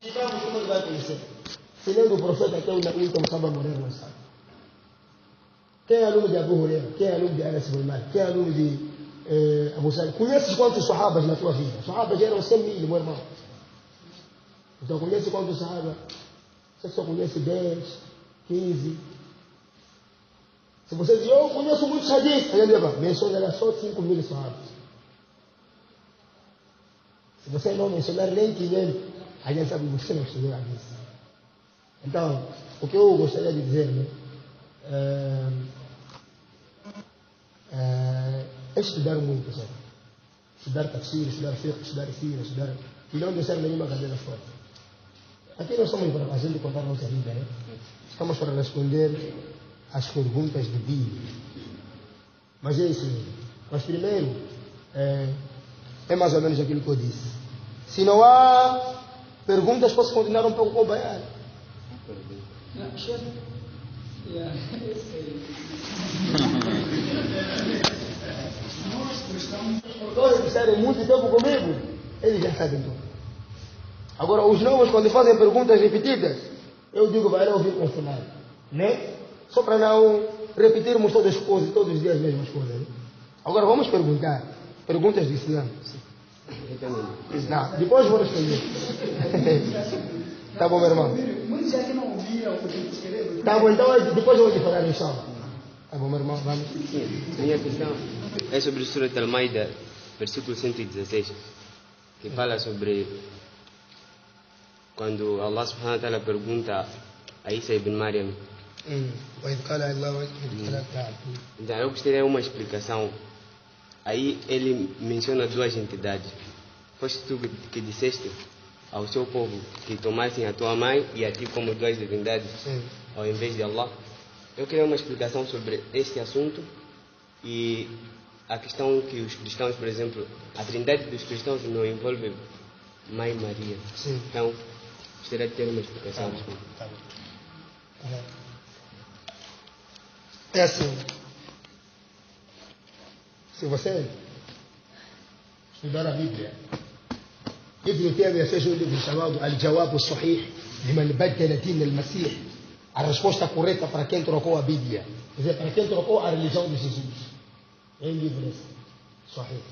Ficamos como ele vai conhecer. Se lendo o profeta até o último sábado morrer, não sabe. Quem é aluno de Abu Huraira? Quem é aluno de Anas ibn Malik? Quem é aluno de Abu Said? Conheces quantos sahabas na tua vida? Sahabas eram 100 mil, meu irmão. Então conhece quantos sahabas? Você só conhece 10, 15. Se você diz, eu conheço muitos hadiths, menciona só 5 mil sahabas. Se você não mencionar nem 500, a gente sabe que você não estudou hadith. Então, o que eu gostaria de dizer, né? É estudar muito, sabe? Estudar tafsir, estudar fiqh, estudar sira, estudar... E não deixar nenhuma cadeira fora. Aqui nós estamos para a gente contar nossa vida, né? Estamos para responder as perguntas de Bíblia. Mas é isso mesmo. Mas primeiro, é mais ou menos aquilo que eu disse. Se não há perguntas, posso continuar um pouco com o Baiano. Todos que estarem muito tempo comigo, eles já sabem tudo. Agora, os novos, quando fazem perguntas repetidas, eu digo, vai lá ouvir com o final, né? Só para não repetirmos todas as coisas, todos os dias as mesmas coisas. Né? Agora, vamos perguntar. Perguntas do Islã. Não, depois vou responder. Tá bom, meu irmão? Muitos já que não ouviram o que eu escrevo. Tá bom, então depois eu vou te falar, inshallah. Tá bom, meu irmão? Vamos. Minha questão é sobre o Surat Al-Maida, versículo 116, que fala sobre quando Allah subhanahu wa ta'ala pergunta a Isa ibn Maryam. Então eu gostaria de uma explicação. Aí ele menciona duas entidades. Foste tu que disseste ao seu povo que tomassem a tua mãe e a ti como duas divindades, ao invés de Allah. Eu queria uma explicação sobre este assunto e a questão que os cristãos, por exemplo, a trindade dos cristãos não envolve Mãe Maria. Sim. Então, gostaria de ter uma explicação. Tá bom. É assim. Se você estudar a Bíblia, Ibn Taymiyyah fez um livro chamado Al-Jawab al-Sahih liman baddala din al-Masih, a resposta correta para quem trocou a Bíblia, quer dizer, para quem trocou a religião de Jesus. É um livro esse, Sahih,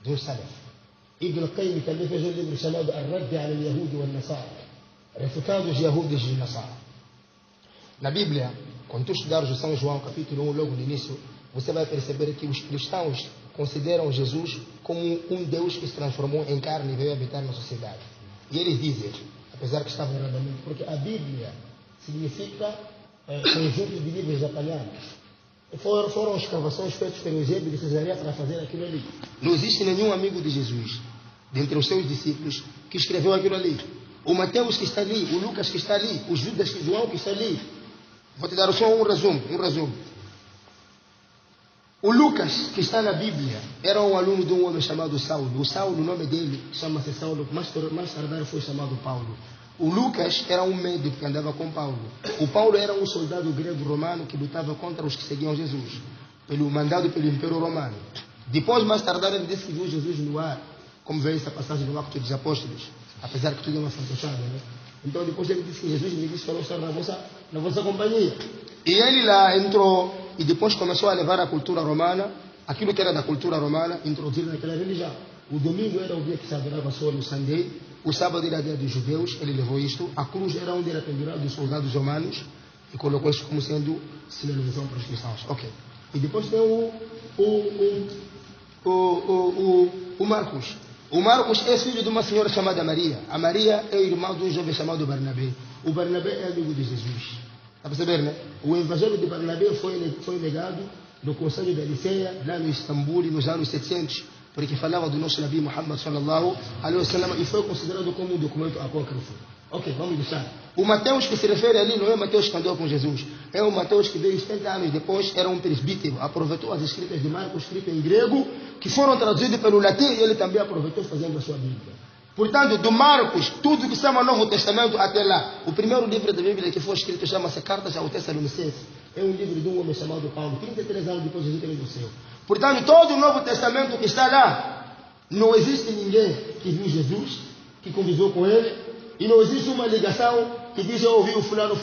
de um salaf. Ibn Qayyim também fez um livro chamado Al-Radd ala al-Yahud wal-Nasara, refutando os Yahudes e os Nasara. Na Bíblia, quando tu estudares o São João, capítulo 1, logo no início, você vai perceber que os cristãos consideram Jesus como um Deus que se transformou em carne e veio habitar na sociedade. E eles dizem, apesar que estavam erradamente, porque a Bíblia significa conjunto de livros apanhados. Foram escavações feitas pelo Eusébio de Cesareia para fazer aquilo ali. Não existe nenhum amigo de Jesus, dentre os seus discípulos, que escreveu aquilo ali. O Mateus que está ali, o Lucas que está ali, o Judas, João que está ali. Vou te dar só um resumo. O Lucas, que está na Bíblia, era um aluno de um homem chamado Saulo. O Saulo, o nome dele, chama-se Saulo, mais tarde foi chamado Paulo. O Lucas era um médico que andava com Paulo. O Paulo era um soldado grego-romano que lutava contra os que seguiam Jesus, mandado pelo Império Romano. Depois, mais tarde, ele disse que viu Jesus no ar, como vê essa passagem no Atos dos Apóstolos, apesar que tudo é uma fantochada, né? Então, depois ele disse que Jesus me disse para eu estar na vossa companhia. E ele lá entrou e depois começou a levar a cultura romana, aquilo que era da cultura romana, introduzir naquela religião. O domingo era o dia que se adorava só no Sunday, o sábado era o dia dos judeus, ele levou isto, a cruz era onde era pendurado os soldados romanos e colocou isso como sendo sinalização para os cristãos. Ok. E depois tem o Marcos. O Marcos é filho de uma senhora chamada Maria. A Maria é irmã de um jovem chamado Barnabé. O Barnabé é amigo de Jesus. Está a perceber, né? O evangelho de Barnabé foi negado no Conselho da Niceia, lá no Istambul, nos anos 700, porque falava do nosso Nabi Muhammad sallallahu alaihi wasallam e foi considerado como um documento apócrifo. Ok, vamos deixar. O Mateus que se refere ali não é o Mateus que andou com Jesus. É o Mateus que veio 70 anos depois, era um presbítero. Aproveitou as escritas de Marcos, escritas em grego, que foram traduzidas pelo latim, e ele também aproveitou fazendo a sua Bíblia. Portanto, do Marcos, tudo que chama Novo Testamento até lá. O primeiro livro da Bíblia que foi escrito chama-se Cartas ao Tessalonicenses. É um livro de um homem chamado Paulo, 33 anos depois de Jesus ter ido ao céu. Portanto, todo o Novo Testamento que está lá, não existe ninguém que viu Jesus, que conviveu com ele, E não existe uma ligação que diz eu ouvi o fulano,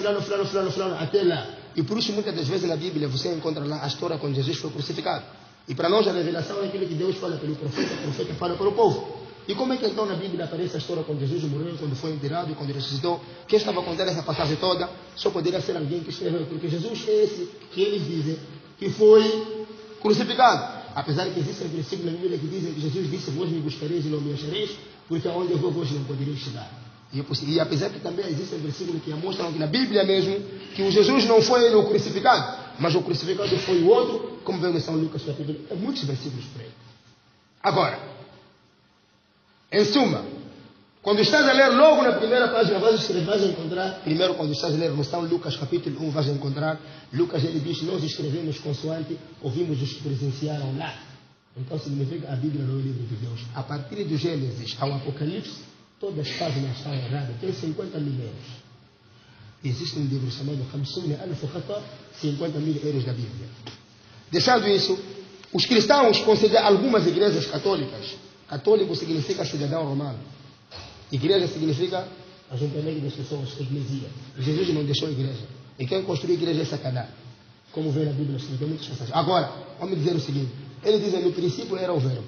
até lá. E por isso muitas das vezes na Bíblia você encontra lá a história quando Jesus foi crucificado. E para nós a revelação é aquilo que Deus fala pelo profeta, o profeta fala para o povo. E como é que então na Bíblia aparece a história quando Jesus morreu, quando foi enterrado e quando ressuscitou? Quem estava contando essa passagem toda só poderia ser alguém que escreveu, porque Jesus é esse que eles dizem que foi crucificado. Apesar que existem versículos na Bíblia que dizem que Jesus disse: vós me buscareis e não me achareis, porque aonde eu vou vós não podereis chegar. E apesar que também existem versículos que mostram que na Bíblia mesmo que o Jesus não foi ele o crucificado, mas o crucificado foi o outro, como vemos em São Lucas capítulo. Tem muitos versículos por aí. Agora, em suma, quando estás a ler logo na primeira página, vais encontrar, primeiro quando estás a ler no São Lucas capítulo 1, vais encontrar, Lucas ele diz: nós escrevemos consoante ouvimos os que presenciaram lá. Então significa a Bíblia não é o livro de Deus. A partir do Gênesis ao Apocalipse, todas as páginas estão erradas, tem 50 mil euros. Existe um livro chamado 50 mil euros da Bíblia. Deixando isso, os cristãos consideram algumas igrejas católicas. Católico significa cidadão romano. Igreja significa ajuntamento das pessoas, igreja. Jesus não deixou a igreja. E quem construiu a igreja é Satanás. Como vê na Bíblia, tem muitas passagens. Agora, vamos dizer o seguinte: ele diz que no princípio era o verbo.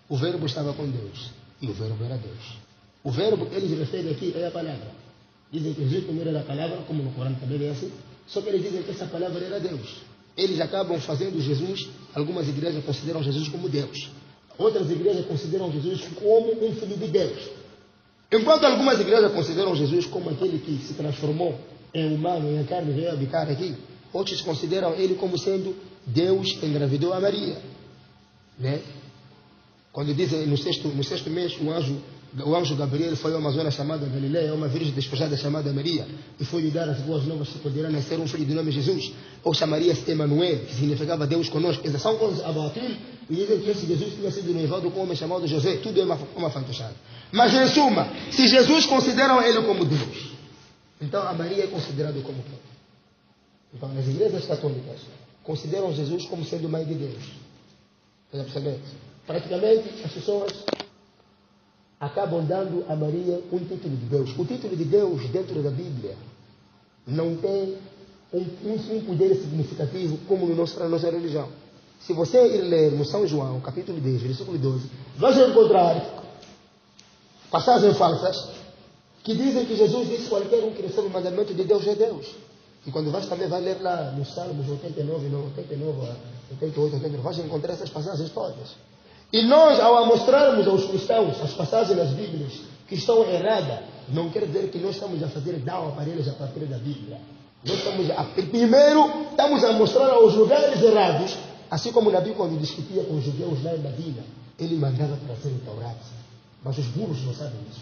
O verbo estava com Deus. E o verbo era Deus. O verbo que eles referem aqui é a palavra. Dizem que Jesus primeiro era a palavra, como no Corão também é assim. Só que eles dizem que essa palavra era Deus. Eles acabam fazendo Jesus, algumas igrejas consideram Jesus como Deus. Outras igrejas consideram Jesus como um filho de Deus. Enquanto algumas igrejas consideram Jesus como aquele que se transformou em humano, em carne, veio habitar aqui, outros consideram ele como sendo Deus que engravidou a Maria. Né? Quando dizem no sexto mês, o anjo Gabriel foi a uma zona chamada Galileia, uma virgem despojada chamada Maria, e foi lhe dar as boas novas que poderá nascer um filho de nome Jesus, ou chamaria-se Emanuel, que significava Deus conosco. Essas são coisas abatil, e dizem que esse Jesus tinha sido noivado com um homem chamado José. Tudo é uma fantochada. Mas em suma, se Jesus consideram ele como Deus, então a Maria é considerada como quem? Então nas igrejas católicas consideram Jesus como sendo mãe de Deus. Está percebendo? Praticamente as pessoas acabam dando a Maria um título de Deus. O título de Deus dentro da Bíblia não tem um poder significativo como na nossa religião. Se você ir ler no São João, capítulo 10, versículo 12, vai encontrar passagens falsas que dizem que Jesus disse: qualquer um que recebe o mandamento de Deus é Deus. E quando também vai ler lá nos Salmos 89, 88, 89, vai encontrar essas passagens todas. E nós, ao mostrarmos aos cristãos as passagens das Bíblias que estão erradas, não quer dizer que nós estamos a fazer dão para eles a partir da Bíblia. Nós primeiro estamos a mostrar aos lugares errados, assim como Nabi, quando discutia com os judeus lá em Medina, ele mandava trazer o Taurá. Mas os burros não sabem isso.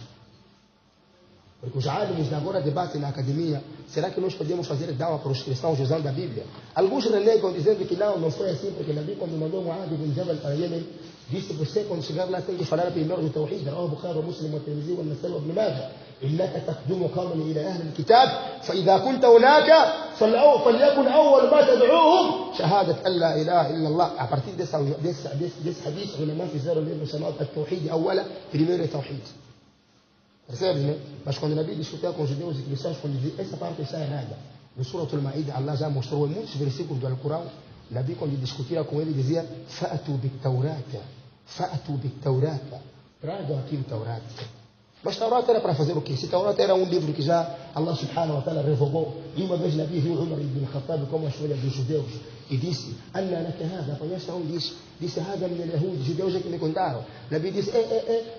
Porque os álibos agora debatem na academia: será que nós podemos fazer dão para os cristãos usando a Bíblia? Alguns renegam dizendo que não foi assim, porque Nabi, quando mandou Muad ibn Jabal para Yemen, disse: você quando chegar lá tem que falar primeiro do Tawhid. رواه البخاري ومسلم والترمذي والنسائي وابن ماجه. إنك تقدم قوما إلى أهل الكتاب فإذا كنت هناك فليكن أول ما تدعوهم شهادة أن لا إله إلا الله. A partir desse hadith, os ulama fizeram o livro chamado At-Tawhid أولا, primeiro é Tawhid. Percebe, né? Mas quando o Nabi discutia com os judeus e cristãos, quando dizia essa parte está errada, no Surah Al-Ma'idah, Allah já mostrou em muitos versículos do Alcorão. O Nabi, quando discutia com ele, dizia: Fa'atu bit-Taurata, Fa'atu bit-Taurata. Tragam aqui o Taurata. Mas Taurata era para fazer o quê? Se Taurata era um livro que já Allah subhanahu wa ta'ala revogou, e uma vez Nabi viu Umar ibn Khattab como a escolha dos judeus, e disse: Anna laka hada, apanhaste onde disse: Hada min al-Yahud, judeus é que me contaram. Nabi disse: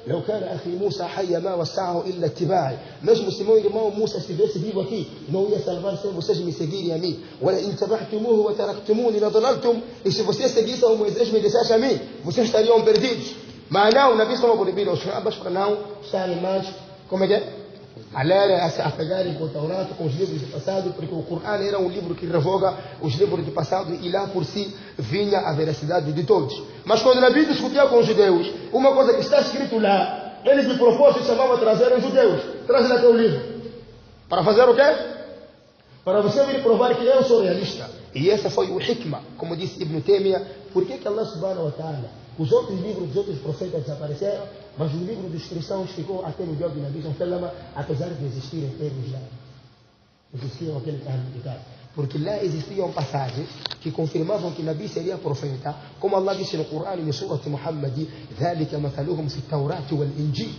لو كان أخي موسى حيا ما وسعه إلا اتباعي. Mesmo se meu irmão Musa estivesse vivo aqui, não ia salvar sem vocês me seguirem a mim. وَلَئِنْ تَبَعْتُمُوهُ وَتَرَكْتُمُونِ لَضَلَلْتُمْ. E se vocês seguissem o Moisés me deixassem a mim, vocês estariam perdidos. Mas não, o Nabi estava proibindo aos sahabas para não estarem mais, como é que é? A pegarem com o Taurata, com os livros do passado, porque o Corão era um livro que revoga os livros do passado e lá por si vinha a veracidade de todos. Mas quando o Nabi discutia com os judeus, uma coisa que está escrito lá, eles de propósito chamavam a trazer os judeus: traz lá teu livro. Para fazer o quê? Para você vir provar que eu sou realista. E essa foi o hikmah, como disse Ibn Taymiyyah. Por que Allah subhanahu wa ta'ala, os outros livros dos outros profetas desapareceram, Mas o livro dos cristãos ficou até no dia de Nabi Sallallahu, apesar de existirem erros lá. Existiam aquele carro. Porque lá existiam passagens que confirmavam que Nabi seria profeta, como Allah disse no Corão, no Surat Muhammad, ذلك مثلهم في التوراة والإنجيل.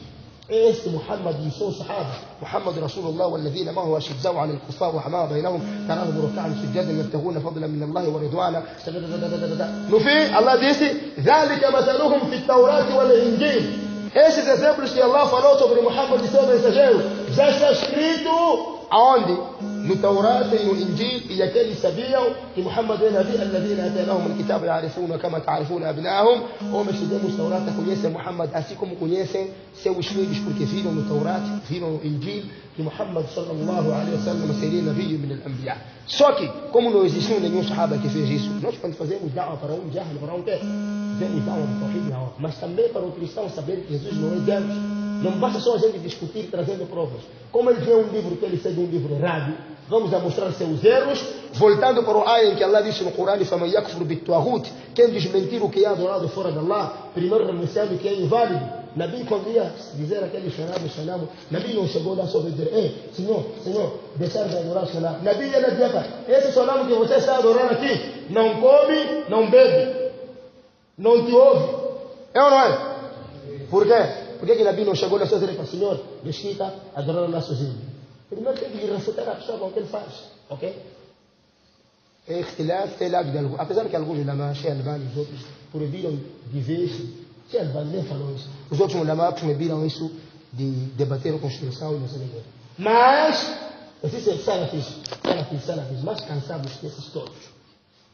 Este Muhammad e seus sahaba, Muhammad Rasulullah والذين معه أشداء على الكفار رحماء بينهم تراهم ركعا سجدا يبتغون فضلا من الله ورضوانا. No fim, Allah disse ذلك مثلهم في التوراة والإنجيل. Esses exemplos que Allah falou sobre Muhammad e seu mensageiro já está escrito aonde? No Taurat e no Injil, e aqueles sabiam que Muhammad é Nabi, الذين آتيناهم الكتاب يعرفون كما تعرفون أبناءهم. Homens que temos Taurat conhecem Muhammad assim como conhecem seus filhos, porque viram no Taurat, viram no Injil que Muhammad sallallahu alaihi wasallam seria Nabi min al-Anbiya. Só que, como não existiu nenhum sahaba que fez isso, nós quando fazemos da'wah para um jahil, para um quê? Fazemos da'wah de tawhid, mas também para o cristão saber que Jesus não é Deus. Não basta só a gente discutir trazendo provas. Como ele vê um livro que ele segue um livro errado, vamos a mostrar seus erros, voltando para o ayah em que Allah disse no Corão, فَمَنْ يَكْفُرْ بِالطَّاغُوتِ, quem desmentir o que é adorado fora de Allah, primeiro renunciando que é inválido. Nabi, quando ia dizer aquele Shanam, Nabi não chegou lá só para dizer, Senhor, deixar de adorar Shanam. Nabi ia dizer, esse Shanam que você está adorando aqui, não come, não bebe, não te ouve. É ou não é? Por quê? Por que Nabi não chegou lá só dizer para o Senhor, deixa adorar Allah sozinho? Primeiro tem que refutar a pessoa com o que ele faz, ok? É ikhtilaf, é lado de alguns. Apesar que alguns ulama, Sheikh Albani e os outros, proibiram de vez, Sheikh Albani nem falou isso. Os outros ulama proibiram isso de debater a Constituição e não sei o que. Mas, existem salafis mais cansados que esses todos.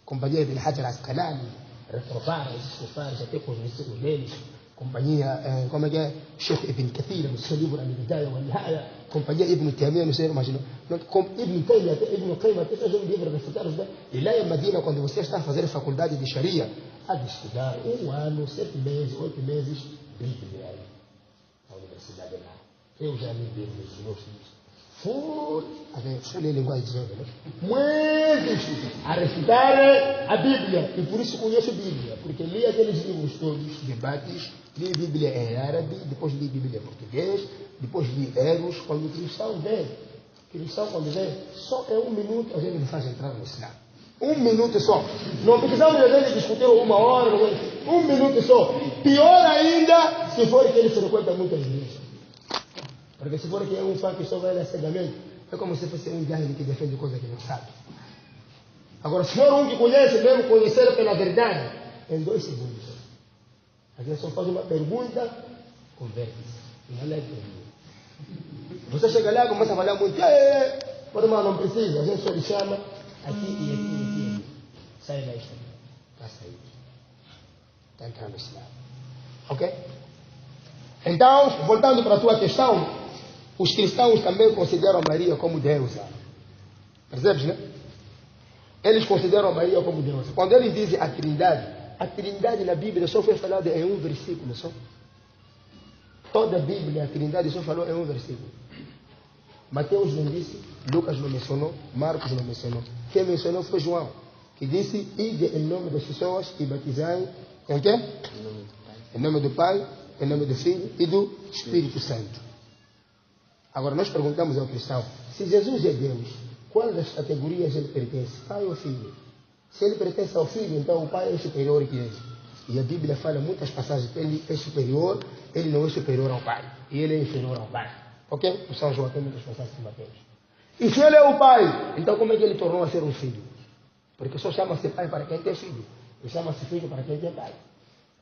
Companhia Ibn Hajar Asqalani, reprovaram esses kufares até com os versículos deles. Companhia, como é que é? Sheikh Ibn Kathir, no seu livro Al-Bidaya wa Al-Nihaya. Companhia Ibn Taymiyyah, não sei, imagina. Ibn Qayyim até fez um livro refutar os bem. E lá em Medina, quando você está a fazer faculdade de Sharia, há de estudar 1 ano, 7 meses, 8 meses, Bíblia aí, na universidade lá. Eu já li Bíblia dos meus filhos. Só ler linguagem de jovem, né? Muitos a refutar a Bíblia. E por isso conheço a Bíblia. Porque li aqueles livros todos, debates, li a Bíblia em árabe, depois li a Bíblia em português, depois li Eros. Quando o cristão vem, só é 1 minuto a gente não faz entrar no Islã. 1 minuto só. Não precisamos de gente discutir 1 hora, 1 minuto só. Pior ainda, se for que ele se frequenta muitas igrejas. Porque se for que é um fã que só vai lá cegamente, é como se fosse um jahil que defende coisa que não sabe. Agora, se for um que conhece mesmo, conhecer pela verdade, em 2 segundos. A gente só faz uma pergunta, converte-se. Não é pergunta. Você chega lá e começa a falar muito, mas não precisa, a gente só lhe chama aqui e aqui. Sai daí, está saindo. Está entrando no Islã. Ok? Então, voltando para a tua questão, os cristãos também consideram Maria como deusa. Percebes, né? Eles consideram Maria como deusa. Quando eles dizem a Trindade na Bíblia só foi falada em 1 versículo só. Toda a Bíblia, a Trindade só falou em 1 versículo. Mateus não disse, Lucas não mencionou, Marcos não mencionou. Quem mencionou foi João, que disse, ide em nome das pessoas e batizai em quê? Em nome do Pai, em nome do Filho e do Espírito Santo. Agora nós perguntamos ao cristão, se Jesus é Deus, qual das categorias ele pertence? Pai ou Filho? Se ele pertence ao Filho, então o Pai é superior que ele. E a Bíblia fala muitas passagens que ele é superior, ele não é superior ao Pai. E ele é inferior ao Pai. Ok? O São João tem muitas passagens de Mateus. E se ele é o Pai, então como é que ele tornou a ser um filho? Porque só chama-se Pai para quem tem filho. E chama-se Filho para quem tem Pai.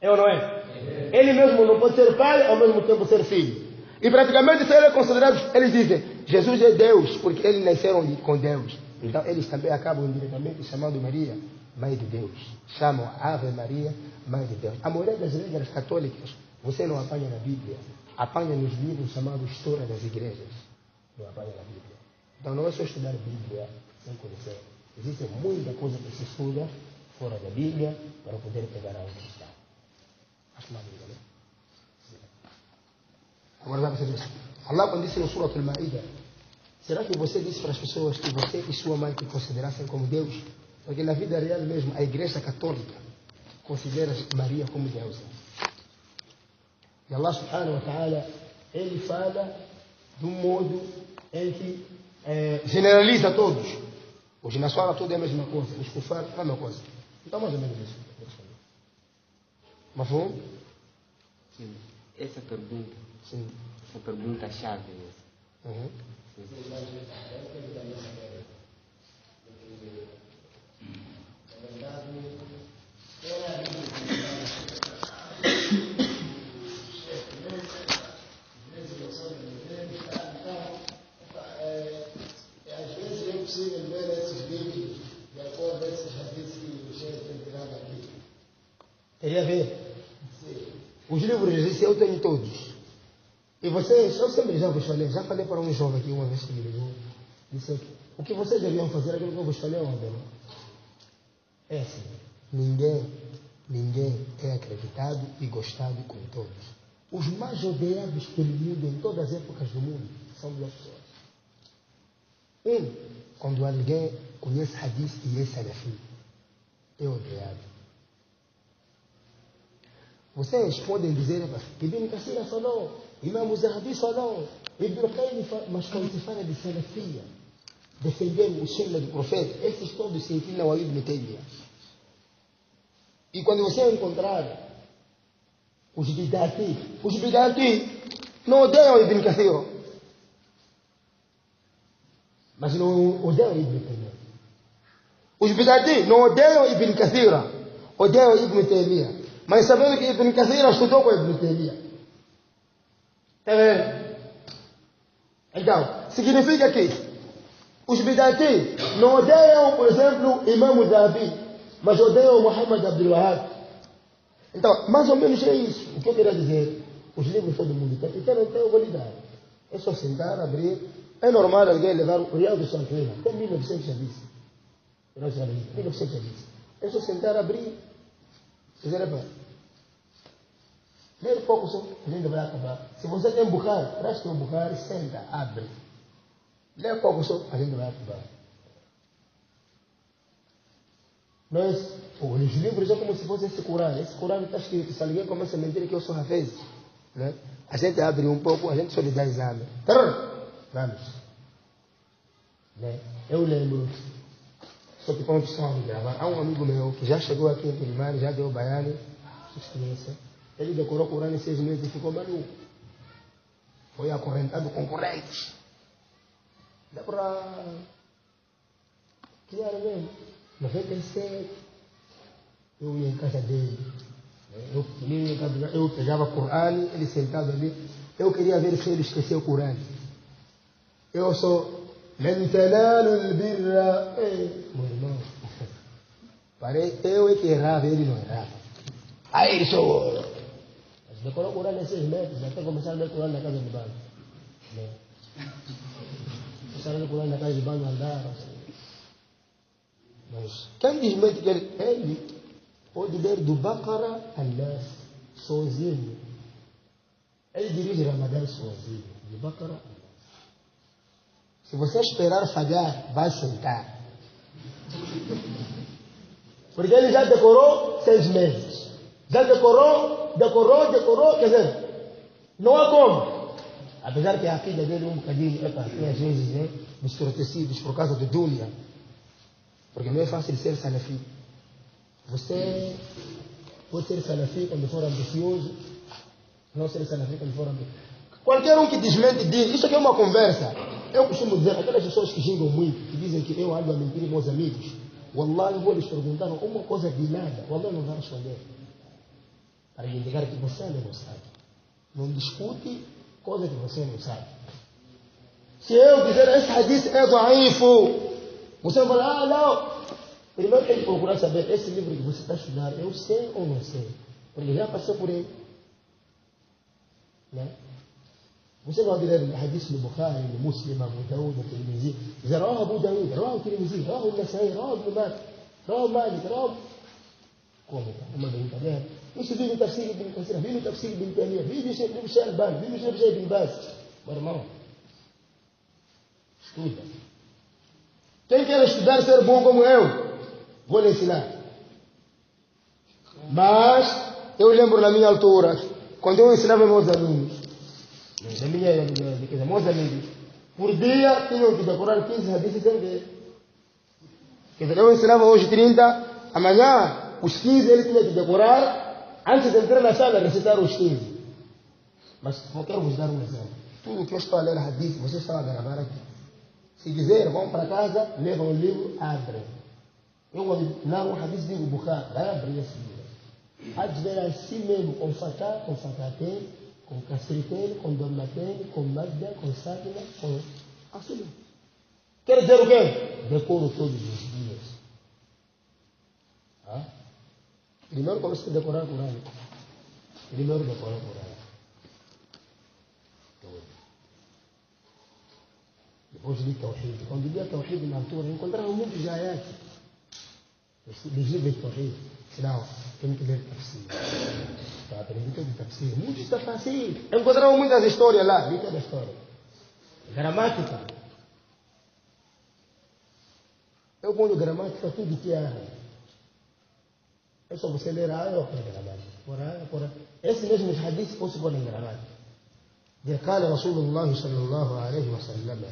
É ou não é? Ele mesmo não pode ser pai, ao mesmo tempo ser filho. E praticamente, se ele é considerado, eles dizem, Jesus é Deus, porque eles nasceram com Deus. Então, eles também acabam indiretamente chamando Maria, Mãe de Deus. Chamam Ave Maria, Mãe de Deus. A maioria das regras católicas, você não apanha na Bíblia. Apanha nos livros chamados História das Igrejas. Não apanha na Bíblia. Então, não é só estudar a Bíblia sem conhecer. Existe muita coisa que se estuda fora da Bíblia para poder pegar a outra cristã. Acho que não é Bíblia, né? Agora vai você dizer, Allah quando disse no Surah Al-Ma'idah, será que você disse para as pessoas que você e sua mãe te considerassem como Deus? Porque na vida real mesmo, a Igreja Católica considera Maria como deusa. E Allah subhanahu wa ta'ala, ele fala de um modo em que generaliza todos. Os Nasara tudo é a mesma coisa, os Kufar é a mesma coisa. Então mais ou menos isso. Mafhum? Sim. Essa pergunta. Sim. Essa pergunta-chave. Uhum. Às vezes é possível ver esses vídeos de acordo com esses hadiths que o chefe tem tirado aqui. Queria ver? Sim. Os livros existem, eu tenho todos. E vocês, eu sempre já vos falei, já falei para um jovem aqui uma vez que me ligou, disse, o que vocês deviam fazer é aquilo que eu vos falei ontem. É assim, ninguém é acreditado e gostado com todos. Os mais odiados pelo mundo, em todas as épocas do mundo, são duas pessoas. Quando alguém conhece hadith e é salafi, é odiado. Vocês podem dizer, Ibn Kathir falou, Imam Zahabi falou, Ibn Qayyim falou, mas quando se fala de salafia, defender o sunnah do profeta, esses todos se inclinam a Ibn Taymiyyah. E quando você encontrar os bidati não odeiam Ibn Kathir, mas não odeiam Ibn Taymiyyah. Os bidati não odeiam Ibn Kathir, odeiam Ibn Taymiyyah. Mas sabendo que Ibn Kathir estudou com Ibn Taymiyyah. Está vendo? Então, significa que os bidati não odeiam, por exemplo, Imam Zahabi, mas odeiam Muhammad Abdul Wahhab. Então, mais ou menos é isso. O que eu queria dizer? Os livros todo mundo tem, então não tem validade. É só sentar, abrir. É normal alguém levar o Riyad al-Salihin. Tem 1900 hadiths. 1900 hadiths. É só sentar, abrir. Fizeram bem. Lê um pouco só, a gente vai acabar. Se você tem Bukhari, traz teu Bukhari, senta, abre. Lê um pouco só, a gente vai acabar. Nós, os livros é como se fosse esse Corão. Esse Corão está escrito, se alguém começa a mentir que eu sou Hafez, né? A gente abre um pouco, a gente só lhe dá exame. Vamos. Né? Eu lembro, só que quando estão a me gravar, há um amigo meu que já chegou aqui em Quilimane, já deu baiano, experiência. Ele decorou o Corão em 6 meses e ficou maluco. Foi acorrentado com correntes. Dá para criar mesmo. 97, eu ia em casa dele. Eu pegava o Corão, ele sentado ali. Eu queria ver se ele esqueceu o Corão. Eu sou من تنال البر meu irmão, parei, eu é que errava, ele não errava. Aí ele sou. Mas decorou o Corão em 6 meses, até começar a ler o Corão na casa de banho. Começaram a ler o Corão na casa de banho, andar assim. Mas quem diz que ele pode ler do Baqara a Nas sozinho. Ele dirige Ramadã sozinho, do Baqara a Nas. Se você esperar falhar, vai sentar. Porque ele já decorou 6 meses. Já decorou, quer dizer, não há como. Apesar que a filha dele um bocadinho, tem às vezes, descortecidos por causa do dunya. Porque não é fácil ser salafi. Você pode ser salafi quando for ambicioso, não ser salafi quando for ambicioso. Qualquer um que desmente diz, isso aqui é uma conversa. Eu costumo dizer, aquelas pessoas que xingam muito, que dizem que eu ando a mentir com meus amigos, Wallah, eu vou lhes perguntar uma coisa de nada, Wallah não vai responder. Para indicar que você não sabe. Não discute coisa que você não sabe. Se eu dizer, esse hadith é daifo, você vai falar, não. Primeiro tem que procurar saber, esse livro que você está estudando, eu sei ou não sei? Porque já passou por ele. Né? Você vai ler o hadith do Bukhari, do Muslim, Abu Daud, do Tirmizi. Dizer, Abu Daud, o Tirmizi, o Nasai, o Ibn Malik, o Malik, como? Uma brincadeira. Isso vive o tafsir Ibn Kathir, vive o tafsir Ibn Taymiyyah, vive o Sheikh Al-Albani, vive o Sheikh Ibn Baz. Meu irmão, estuda. Quem quer estudar ser bom como eu, vou lhe ensinar. Mas, eu lembro na minha altura, quando eu ensinava meus alunos, da minha meus amigos, por dia tinham que decorar 15 hadiths sem ver. Quer dizer, eu ensinava hoje 30, amanhã os 15 ele tinha que decorar, antes de entrar na sala recitar os 15. Mas eu quero vos dar um exemplo. Tudo que eu estou a ler hadith, vocês estão a gravar aqui. Se dizer, vão para casa, levam o livro, abrem. Eu vou dar um hadith de Bukhari, vai abrir esse livro. Há de ver assim mesmo, com fatá, com fatatem, com casritem, com dommatem, com madda, com sakina, com assim. Quer dizer o quê? Decoro todos os dias. Primeiro comecei a decorar o Corão. Primeiro decorar o Corão. Depois li Tawhid. Quando li a Tawhid na altura, encontrava muitos jayat. Legíveis Tawhid. Senão, tem que ler Tafsir. Para aprender todo Tafsir. Muitos Tafsir. Encontrava muitas histórias lá. Li toda a história. Gramática. Eu quando gramática, tudo que é. É só você ler a área ou a gramática. Por aí. Esse mesmo hadith fosse pôr em gramática. قال رسول الله صلى الله عليه وسلم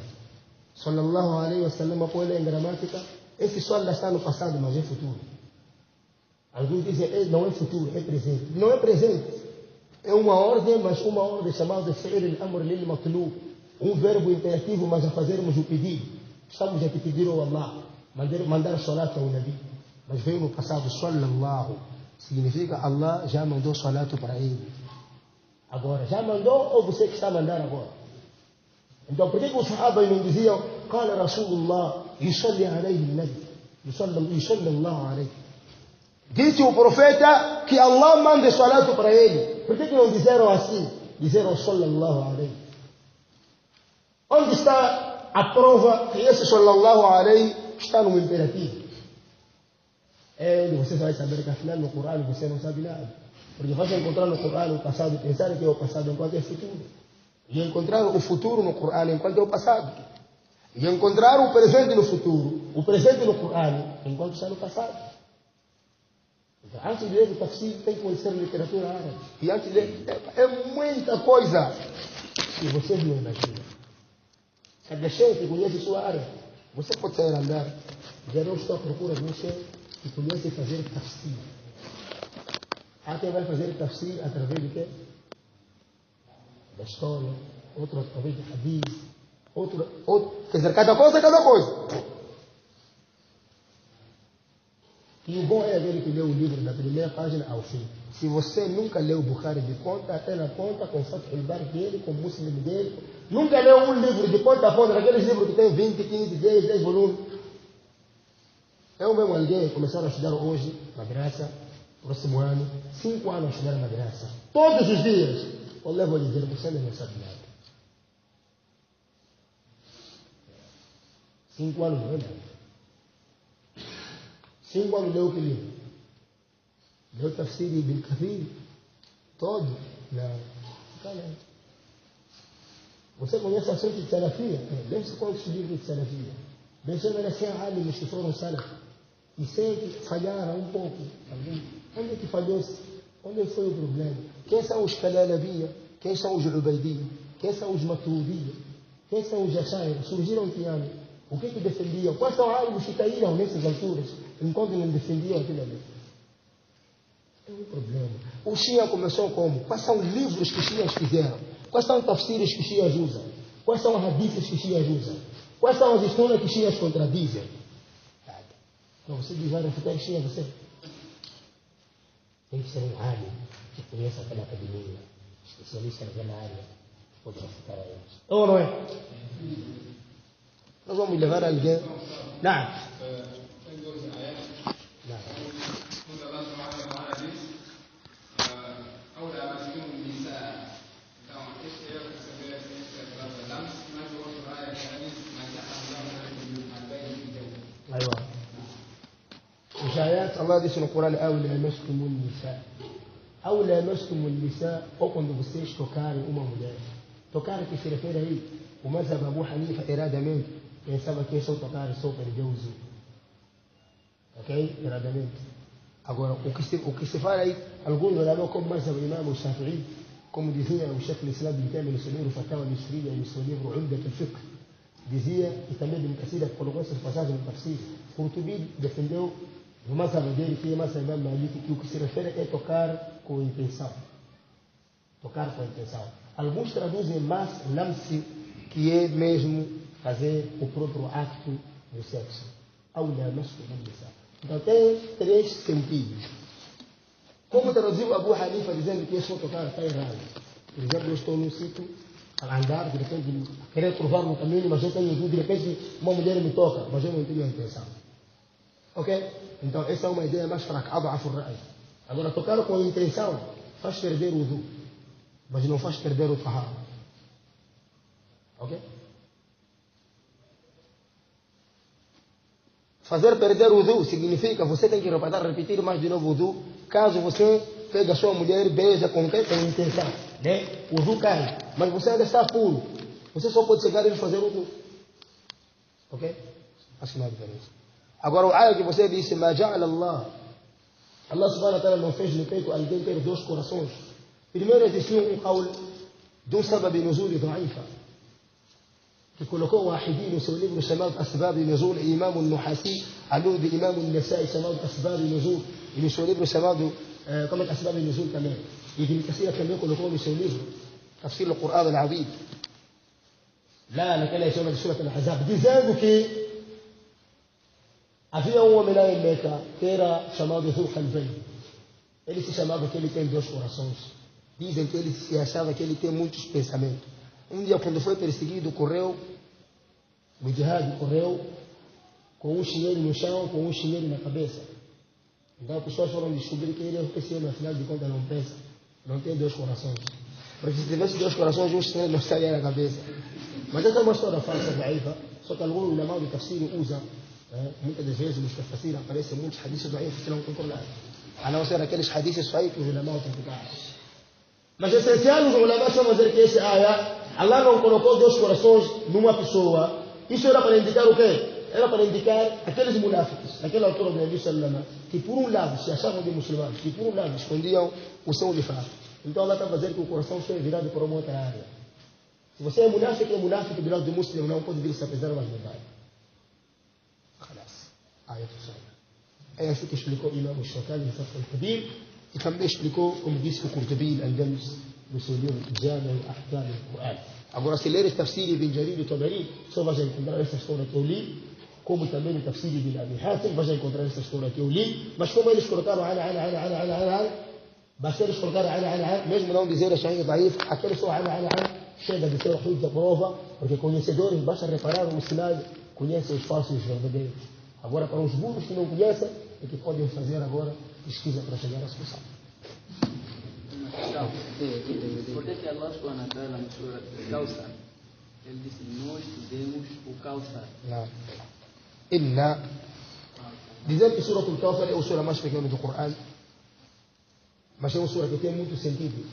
صلى الله عليه وسلم pôr em gramática. Esse sol está no passado, mas é futuro. Alguns dizem, não é futuro, é presente. Não é presente. É uma ordem, mas uma ordem chamada fi'l al-amr lil-matlub. Um verbo imperativo, mas a fazermos o pedido. Estamos a pedir ao Allah, mandar salat ao Nabi. Mas veio no passado, sallallahu. Significa Allah já mandou salat para ele. Agora, já mandou ou você que está a mandar agora? Então, por que os sahabas não diziam, قال رسول الله يصلي عليه النبي يصلي الله عليه. Disse o profeta que Allah manda salat para ele. Por que não disseram assim? Disseram sallallahu alaihi. Onde está a prova que esse sallallahu alaihi está no imperativo? Você vai saber que afinal no Corão você não sabe nada. Porque você encontrar no Corão o passado e pensar que é o passado enquanto é futuro. E encontrar o futuro no Corão enquanto é o passado. E encontrar o presente no futuro, o presente no Corão enquanto está no passado. Então, antes de ler o tafsir, tem que conhecer a literatura árabe. E antes de ler, é muita coisa que vocês não imaginam. Cada chefe que conhece sua área, você pode sair a andar. Já não estou à procura de um chefe que conhece fazer tafsir. Há quem vai fazer tafsir através de quê? Da história, outro através de hadith, outro. Quer dizer, cada coisa é cada coisa. E o bom é aquele que lê o livro da primeira página ao fim. Se você nunca leu o Bukhari de ponta até na ponta, com o Fath al-Bari dele, com o Muslim dele, nunca leu um livro de ponta a ponta, aqueles livros que tem 20, 15, 10 volumes. Eu mesmo alguém começaram a estudar hoje, madraça, próximo ano, 5 anos a estudar madraça. Todos os dias. Eu vou dizer, você não sabe nada. 5 anos não é nada. 5 anos leu o que livro? Leu Tafsir Ibn Kathir? Todo? Não. Você conhece a assunto de Salafia? Deve ser quantos livros de Salafia? Deve ser merecer a alimos que foram Salaf. E sei que falharam um pouco. Onde é que falhou-se? Onde foi o problema? Quem são os Kalalabiyya? Quem são os Ubaidiyya? Quem são os Maturidiyya? Quem são os Ashaira? Surgiram que ano? O que defendiam? Quais são alvos que caíram nessas alturas? Enquanto não defendiam aquilo ali. É um problema. O Shia começou como? Quais são os livros que os Shias fizeram? Quais são os tafsirs que os Shias usam? Quais são os hadiths que os Shias usam? Quais são as histórias que os Shias contradizem? Então você diz, vai refutar Shia, você tem que ser um área que conheça aquela academia, especialista naquela área, que pode refutar a eles. Ou não é? Nós vamos levar alguém. Não. Ayat Allah disse no Corão, أو لامستم النساء. أو لامستم النساء, ou quando vocês tocarem uma mulher. Tocar que se refere aí, o mazhab Abu Hanifa erradamente pensava que só tocar só perdeu o uso. Ok? Erradamente. Agora, o que se fala aí, alguns olhavam como mazhab Imam Shafi'i, como dizia o Sheikh al-Islam Ibn Taymiyyah no seu livro Fatawa al-Misriya e no seu livro Umdat al-Fiqh, dizia, e também Ibn Kathir colocou essas passagens no tafsir, Qurtubi defendeu no mazhab dele, que é mazhab Imam Malik, que o que se refere é tocar com intenção. Tocar com intenção. Alguns traduzem mas lamsi, que é mesmo fazer o próprio acto do sexo. Então tem 3 sentidos. Como traduziu Abu Hanifa dizendo que é só tocar, está errado. Por exemplo, eu estou num sítio a andar, de repente, a querer provar no caminho, mas eu tenho dúvida, de repente uma mulher me toca, mas eu não tenho a intenção. Ok? Então essa é uma ideia mais fraca. Agora, tocar com intenção faz perder o wudu, mas não faz perder o tahara. Ok? Fazer perder o wudu significa você tem que repetir mais de novo o wudu. Caso você pega a sua mulher, beija com intenção, né? O wudu cai, mas você ainda está puro. Você só pode chegar e fazer o wudu. Ok? Acho que não há diferença. Agora o ayah que você disse, Ma ja'ala Allah subhanahu wa ta'ala não fez no peito alguém ter 2 corações. Primeiro existiu um qawl de um sabab nuzul da'ifa, que colocou o Wahidi no seu livro chamado Asbab Nuzul, e Imam al-Nuhasi alude Imam al-Nasai chamado Asbab Nuzul, e no seu livro chamado como é Asbab Nuzul também. E Ibn Kathir também colocou no seu livro Tafsir al-Qur'an al-Azim, lá naquela edição de Surat al-Ahzab, dizendo que havia um homem lá em Meca que era chamado Dhul Qalbayn. Ele se chamava que ele tem 2 corações. Dizem que ele se achava que ele tem muitos pensamentos. Um dia, quando foi perseguido, correu, no jihad, correu com um chinelo no chão, com um chinelo na cabeça. Então as pessoas foram descobrir que ele é esse homem, afinal de contas, não pensa, não tem 2 corações. Porque se tivesse 2 corações, um chinelo não estaria na cabeça. Mas essa é uma história falsa, da'ifa, só que algum ulama do tafsir usa. Muitas das vezes nos tafsir aparecem muitos hadiths daifos que não concordaram, a não ser aqueles hadiths sahih que os ulama criticaram. Mas é essencial os ulama só dizer que esse ayah, Allah não colocou 2 corações numa pessoa. Isso era para indicar o quê? Era para indicar aqueles munáficos, naquela altura do Nabi sallallahu alaihi wasallam, que por um lado se achavam de muçulmanos, que por um lado escondiam o seu nifaq. Então Allah está a dizer que o coração só é virado para uma outra área. Se você é munáfico do lado do muçulmano, não pode vir se apesar mais verdade. É assim que explicou o Imam Shawkani no Fath al-Qadir, e também explicou, como disse o Qurtubi al-Andalus no seu livro Jami' al-Ahkam al-Qur'an. Agora, se ler o tafsir de Ibn Jarir al-Tabari, só vai encontrar essa história que eu li, como também o tafsir de Abi Hatim, vai encontrar essa história que eu li, mas como eles colocaram basta eles colocaram mesmo não dizer a Shaykh Daif, aquele só chega de ser hujja prova, porque conhecedores, basta reparar o sinal, conhecem os falsos e os verdadeiros. Agora, para os burros que não conhecem, é que podem fazer agora pesquisa para chegar à solução. Por que Allah subhanahu wa ta'ala na sura Kawthar, ele disse, nós demos o Kawthar? Inna. Dizer que Surah Al-Kawthar é a sura mais pequena do Coran, mas é uma sura que tem muito sentido.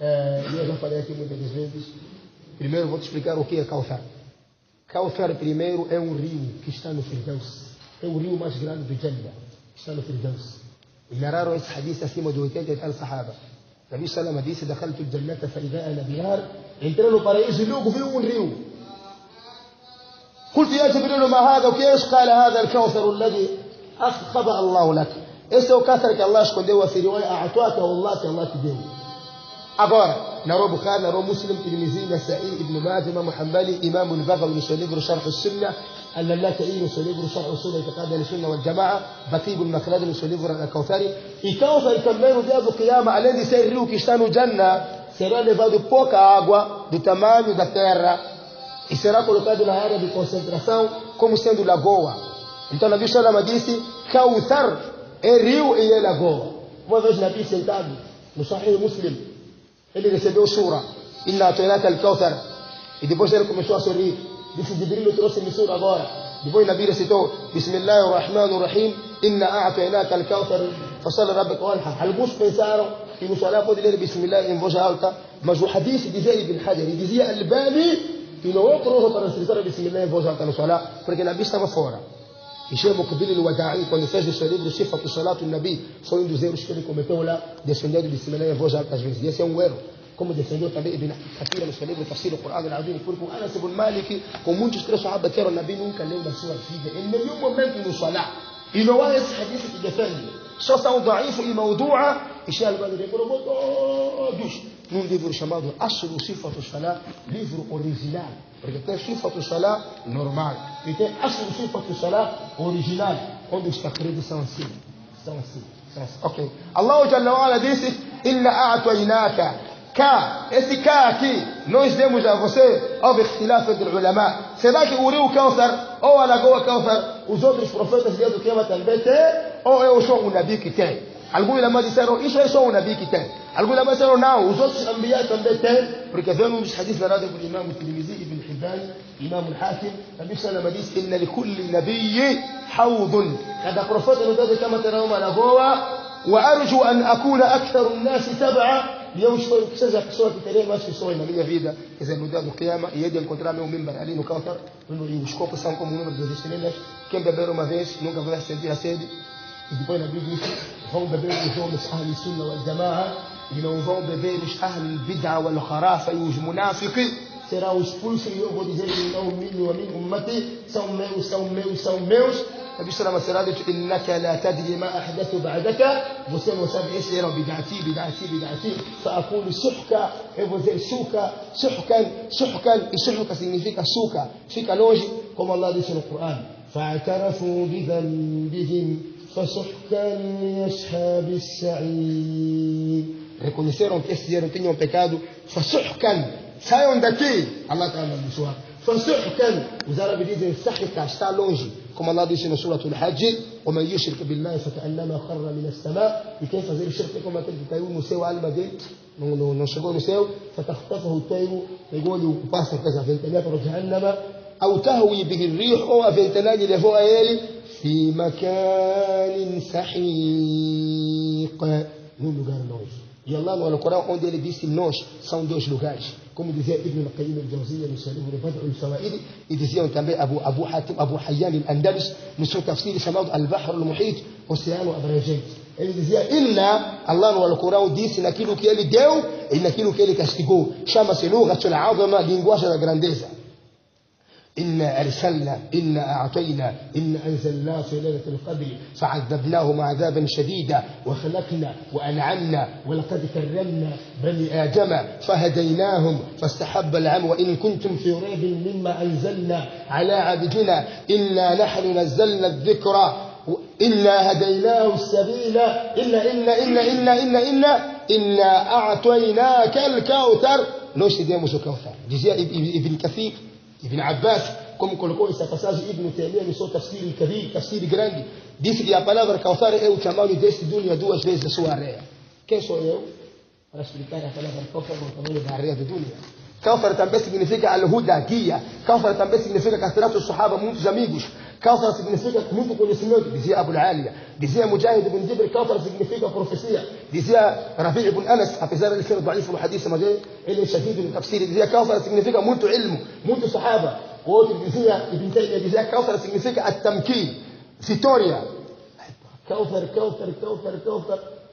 Eu já falei aqui muitas vezes. Primeiro vou te explicar o que é Kawthar. Kawthar, primeiro, é um rio que está no Firdaus. É o rio mais grande do Jannah, que está no Firdaus. E narraram esse hadith acima de 80 e tal sahaba. Nabi Salama disse, Dakhaltu al-Jannata fa'idha ana bihar. Entrei no paraíso e logo vi um rio. قلت يا جبريل ما هذا وكيف قال هذا الكوثر الذي خبأ الله لك. Esse é o Kawthar que Allah escondeu a Firiwai, a'atuaka Allah que Allah te deu. Agora, narrou Bukhari, narrou Muslim, Tirmizi, Nasa'i, Ibn Majah, Imam Hanbali, Imam al-Baghawi no seu livro Sharh al-Sunnah, Al-Lalaka'i no seu livro Sharh al-Sunnah, I'tiqad al-Sunnah wal-Jama'a, Batib al-Makhladi no seu livro Al-Kawthari. E Kawthar também no dia do Qiyamah, além de ser rio que está no Jannah, será levado pouca água do tamanho da terra e será colocado na área de concentração como sendo lagoa. Então Nabi Salama disse, Kawthar é rio e é lagoa. Uma vez Nabi sentado no Sahih Muslim, ele recebeu sura, Inna a'tainaka al-Kawthar, e depois ele começou a sorrir. Disse, Jibril trouxe-me sura agora. Depois Nabi recitou, Bismillahirrahmanirrahim, Inna a'tainaka al-Kawthar, fasalli rabbika wanhar. Alguns pensaram que no salat pode ler Bismillah em voz alta, mas o hadith dizia Ibn Hajar, e dizia Albani, que não é prova para recitar Bismillah em voz alta no salat, porque Nabi estava fora. E Sheikh Muqbil al-Wada'i, quando fez no seu livro Sifatu Salatu Nabi, só um dos erros que ele cometeu lá, defendendo Bismillah em voz alta às vezes. E esse é um erro. como defendeu também Ibn Kathir no seu livro Tafsir do Corão Al-Azim, porque o Anas ibn Malik, com muitos três sahabas que eram Nabi, nunca leu na sua vida, em nenhum momento no Salah. E não há esse hadith que defende. Só são daif e mawdu'a, e Sheikh Al-Albani reprobou todos num livro chamado Aslu Sifatu Salah, livro original. Porque tem Sifatu Salah normal, e tem Aslu Sifatu Salah original, onde os taqridos são assim. São assim. Ok. Allah Jalla wa Ala disse: Inna a'tainaka. Cá, esse cá aqui, nós demos a você, houve ikhtilaf entre ulama. Será que o rio Kawthar ou a lagoa Kawthar, os outros profetas de do Qiyamah também têm? Ou eu sou um Nabi que tem? Alguns ulama disseram, isso é só um Nabi que tem. Alguns ulama disseram, não, os outros Anbiya também têm. Porque vem um dos hadiths narrados pelo Imam Tirmizi, Ibn Hibban, Imam Al-Hakim, Nabi Sallallahu Alaihi Wasallam diz, inna likulli nabiyyi hawdun. Cada profeta no dia do Qiyamah terá uma lagoa. وأرجو أن أكون أكثر الناس تبعا. E eu espero que seja a pessoa que terei mais pessoas na minha vida, quer dizer, no dia do Qiyamah, e ele encontrar meu membro ali no Kawthar, e os copos são como o número das estrelas. Quem beber uma vez nunca vai sentir a sede. E depois na Bíblia diz: vão beber os homens Ahl Sunna wal Jama'a, e não vão beber os Ahl Bid'a wal Kharafa e os Munafiqi. Serão expulsos, e eu vou dizer que não minho a mim, ummati, são meus, são meus, são meus. Nabi Sallallahu Alaihi Wasallam diz: innaka la tadri ma ahdathu ba'daka. Você não sabe, esse era bid'ati, bid'ati, bid'ati. Fa'akulu suhka, eu vou dizer suka, suhkan, suhkan. E suhka significa suka, fica longe, como Allah disse no Corão: fa'tarafu bidhanbihim fasuhkan li ashabis sa'ir. Reconheceram que esses tinham pecado. Fasuhkan, saiam daqui. Allah está abençoando. Fasuhkan, os árabes dizem sahika, está longe. Como Allah disse no Surah Al-Hajj: وَمَنْ يُشْرِكْ بِاللَّهِ فَكَأَنَّمَا خَرَّ مِنَ السَّمَاءِ. E quem fazer o shirk como aquele que caiu no céu, a alma dele não chegou no céu. فَتَخْطَفَهُ الطَّيْرُ, pegou-lhe o pássaro, fez a ventania para جهنم. أو تهوي به الريح, ou a ventania levou a ele في مكان سحيق, num lugar longe. E Allah no Corão, onde ele disse nós, são dois lugares. Como dizia Ibn al-Qayyim al-Jawziyya no seu livro Bad'u al-Fawaid, e diziam também Abu Hayyan al-Andalus no seu tafsir chamado Al-Bahr al-Muhit, Oceano Abrangente. Ele dizia: Inna, Allah no Corão disse naquilo que ele deu e naquilo que ele castigou. Chama-se Lughatul Azama, linguagem da grandeza. إنا أرسلنا إنا أعطينا إنا أنزلناه في ليلة القدر فعذبناهم عذابا شديدا وخلقنا وأنعمنا ولقد كرمنا بني آدم فهديناهم فاستحب العمى وإن كنتم في ريب مما أنزلنا على عبدنا إنا نحن نزلنا الذكر إنا هديناه السبيل إنا أعطيناك الكوثر. Nós te demos o Kawthar. Dizia Ibn Kathir, Ibn Abbas, como colocou essa passagem Ibn Taymiyyah no seu tafsir Kabir, tafsir grande, disse que a palavra Kawthar é o tamanho deste dunya 2 vezes a sua areia. Quem sou eu para explicar a palavra Kawthar no tamanho da areia do dunya? Kawthar também significa al-huda, guia. Kawthar também significa castrato sahaba, muitos amigos. Kawthar significa muito conhecimento, dizia Abu al-Aliya. Dizia Mujahid ibn Jibr, Kawthar significa profecia. Dizia Rabi' ibn Anas, apesar de ser daif no hadith, mas ele é shadid no tafsir, dizia Kawthar significa muito ilmo, muito sahaba. O outro dizia, Ibn Taymiyyah dizia, Kawthar significa at-tamkin, vitória. Kawthar.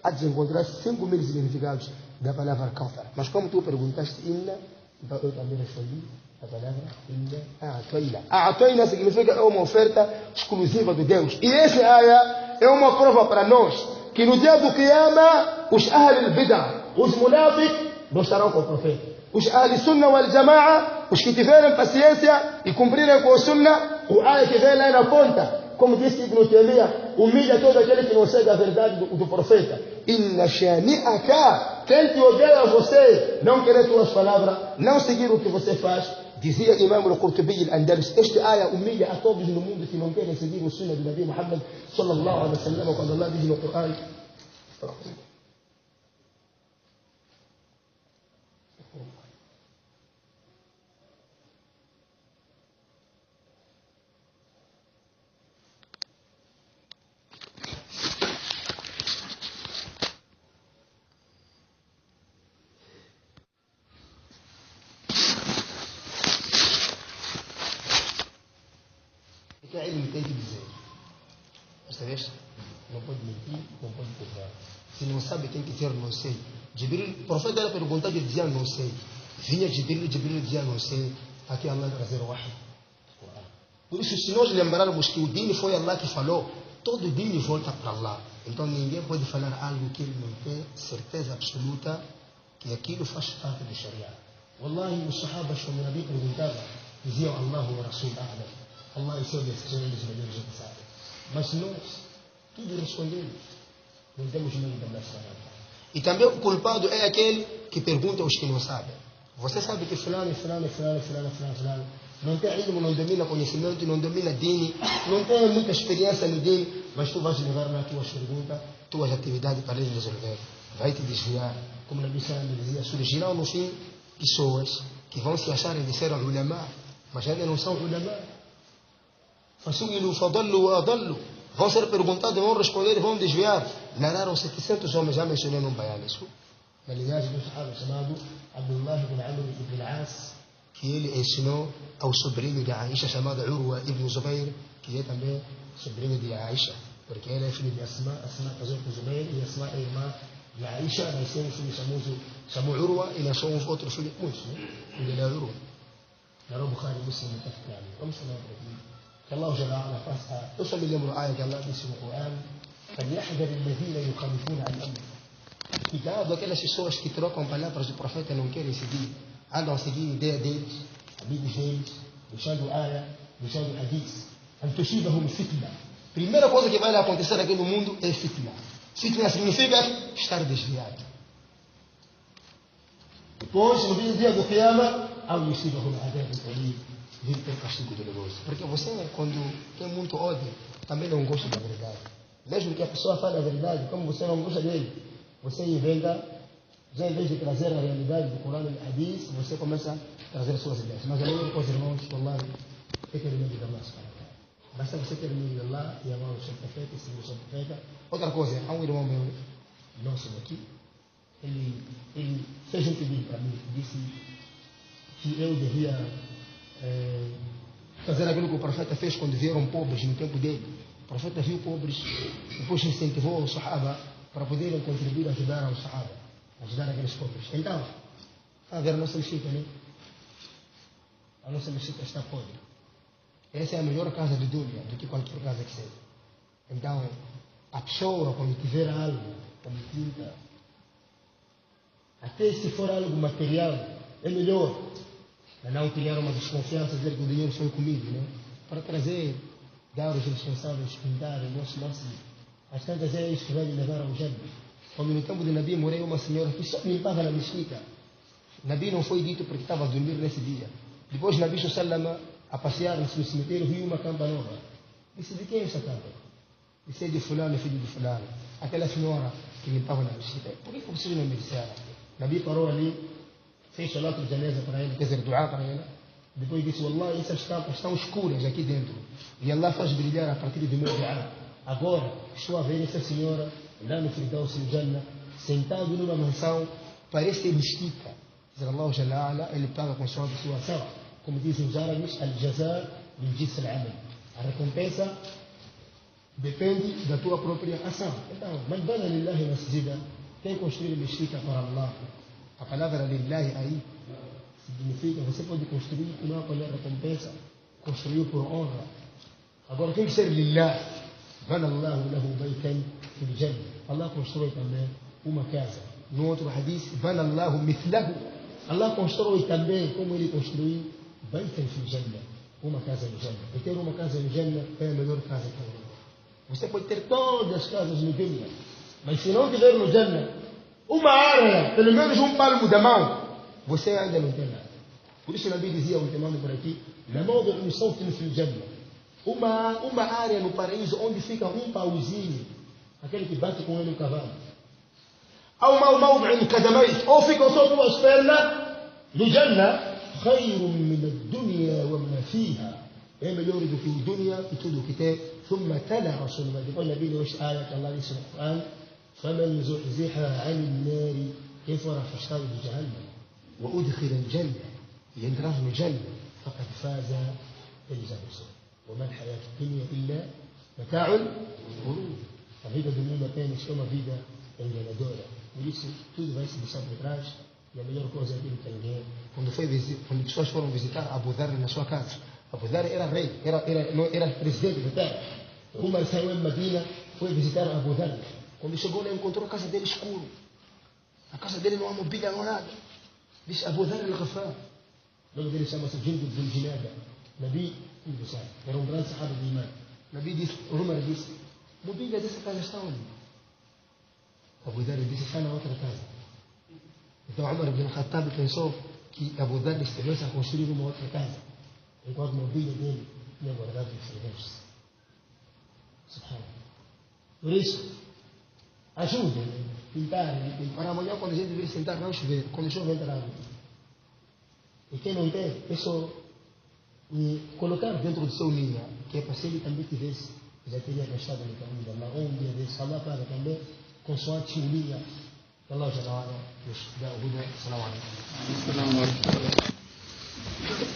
Há de encontrar 5.000 significados da palavra Kawthar. Mas como tu perguntaste, inna, então eu também respondi a palavra inna a'tayna. A'tayna significa é uma oferta exclusiva de Deus. E essa aya é uma prova para nós que no dia do Qiyamah os Ahl al-Bid'ah, os Munafiq, não estarão com o profeta. Os Ahl Sunna wal Jama'a, os que tiverem paciência e cumprirem com a Sunna, o aya que vem lá na ponta, como disse Ibn Taymiyyah, humilha todo aquele que não segue a verdade do profeta. Inna shani'aka, quem te odeia a você, não querer tuas palavras, não seguir o que você faz. Dizia Imam al-Qurtubi al-Andalus, esta aya humilha a todos no mundo que não querem seguir o Sunna do Nabi Muhammad sallallahu alaihi wasallam, quando Allah diz no Quran. Que é ele tem que dizer. Esta vez não pode mentir, não pode provar. Se não sabe, tem que dizer não sei. Jibril, o profeta era perguntado e dizia não sei. Vinha Jibril dizia não sei. Aqui Allah trazer o wahy. Por isso, se nós lembrarmos que o Dini foi Allah que falou, todo o Dini volta para Allah. Então ninguém pode falar algo que ele não tem certeza absoluta que aquilo faz parte do Sharia. Wallahi, os sahabas quando o Nabi perguntava, diziam Allahu wa Rasul A'lam. Allah e seu decisão, eles melhores que sabem. Mas nós, tudo respondemos. Não temos medo da nossa palavra. E também o culpado é aquele que pergunta aos que não sabem. Você sabe que fulano não tem ilmo, não domina conhecimento, não domina dini, não tem muita experiência no dini, mas tu vais levar nas tuas perguntas, tuas atividades para ele resolver. Vai te desviar. Como Nabi Sallam dizia, surgirão no fim pessoas que vão se acharem de ser ulama, mas ainda não são ulama. Fasuilu fadallu wa adallu. Vão ser perguntados, vão responder e vão desviar. Narraram 700 homens, já mencionei num baiano isso. Na linhagem do sahaba chamado Abdullah ibn Amr ibn al-As, que ele ensinou ao sobrinho de Aisha chamado Urwa ibn Zubair, que é também sobrinho de Aisha, porque ele é filho de Asma, Asma casou com Zubair e Asma é irmã de Aisha, nasceu um filho chamado Urwa e nasceu um outro filho, filho de Urwa. Narrou Bukhari Muslim e Tafkani. Vamos falar por aqui. Que Allah Jalla Ala faça. Eu só me lembro a ayah que Allah disse no Coran: فَلْيَحْذَرِ الَّذِينَ يُخَالِفُونَ عَنْ أَمْرِهِ. Cuidado, aquelas pessoas que trocam palavras do profeta e não querem seguir, andam a seguir a ideia deles, amigos deles, deixando ayah, deixando hadith. أَنْتُشِيبَهُمْ fitna. Primeira coisa que vai acontecer aqui no mundo é fitna. Fitna significa estar desviado. Depois, no dia do Qiyamah, أَوْ يُصِيبَهُمْ عَذَابٌ أَلِيمٌ. Vir ter castigo doloroso. Porque você, quando tem muito ódio, também não gosta da verdade. Mesmo que a pessoa fale a verdade, como você não gosta dele, você inventa, já em vez de trazer a realidade do Corão e Hadith, você começa a trazer suas ideias. Mas a melhor coisa, irmãos, wallahi, é ter medo de Allah. Basta você ter medo de Allah e amar o seu profeta e seguir o seu profeta. Outra coisa, há um irmão meu, nosso daqui, ele fez um pedido para mim, disse que eu devia fazer aquilo que o profeta fez quando vieram pobres no tempo dele. O profeta viu pobres, depois incentivou os sahaba para poderem contribuir a ajudar os sahaba, ajudar aqueles pobres. Então, a ver a nossa mesquita, né? A nossa mesquita está podre. Essa é a melhor casa de dunya do que qualquer casa que seja. Então, a pessoa, quando tiver algo, como tinta, até se for algo material, é melhor. Não criar uma desconfiança, dizer que o dinheiro foi comigo, né? Para trazer, dar aos responsáveis, pintar o nosso máximo. As tantas é isso que vai me levar ao Jannah. Quando no tempo de Nabi morreu uma senhora que só limpava na mesquita. Nabi não foi dito porque estava a dormir nesse dia. Depois Nabi Sallama, a passear-se no cemitério, viu uma campa nova. Disse, de quem é essa campa? Disse, é de fulano, filho de fulano. Aquela senhora que limpava na mesquita. Por que vocês não me disseram? Nabi parou ali, fez salat de janeza para ele, quer dizer, dua para ela. Depois disse, Wallah, essas campas estão escuras aqui dentro. E Allah faz brilhar a partir do meu dua. Agora, estou a ver essa senhora lá no Firdaus no Jannah, sentado numa mansão, parece mesquita. Diz Allah Jalla Ala, ele paga com sua ação. Como dizem os árabes, al-jazar min-jins al-amal. A recompensa depende da tua própria ação. Então, man bana lillahi masjida, quem construir mesquita para Allah? A palavra lillahi aí significa você pode construir e não colher recompensa, construiu por honra. Agora tem que ser lillah. Bana Allahu lahu baytan fil jannah. Allah constrói também uma casa. No outro hadith, bana Allahu mithlahu. Allah constrói também como ele construiu baytan fil jannah, uma casa no Jannah. E ter uma casa no Jannah é a melhor casa que tem. Você pode ter todas as casas no Jannah, mas se não tiver no Jannah uma área, pelo menos um palmo da mão, você ainda não tem nada. Por isso o Nabi dizia, ultimando por aqui, uma área no paraíso onde fica um pauzinho, aquele que bate com ele no cavalo. Ou ficam só duas pernas no Jannah, é melhor do que o dunya e tudo o que tem. ثم تلا رسول الله يقول النبي لوش آية الله يسمى القرآن فمن زحزح عن النار كفر فاشترى بجهنم وأدخل الجنة يندرج الجنة فقد فاز بالجنة وما الحياة الدنيا إلا متاع الغرور. A vida do mundo apenas é uma vida enganadora. Eu disse, tudo vai se deixar por trás e a melhor coisa é aquilo que ninguém. Quando pessoas foram visitar Abu Dhar na sua casa, Abu Dhar era rei, era presidente da terra. Umar saiu em Medina, foi visitar Abu Dhar. Quando chegou lá, encontrou a casa dele escuro. A casa dele não há mobília, não há nada. Disse Abu Dhar al-Ghafar. O nome dele chama-se Jundub bin Junada. Nabi, era um grande sahaba de imã. Nabi disse, Umar disse, mobília dessa casa está onde? Abu Dhar disse, está na outra casa. Então Umar bin Khattab pensou que Abu Dhar estivesse a construir uma outra casa, enquanto a mobília dele tinha guardado os serventes. Subhanallah. Por isso, ajudem, pintarem, para amanhã quando a gente vir sentar não chover, quando chove entra água. E quem não tem, é só colocar dentro do seu ninho, que é para se ele também tivesse, já teria gastado no caminho de Allah, ou um dia desse, Allah paga também, consoante o ninho, que Allah já nos dá o Buda. Assalamu alaikum.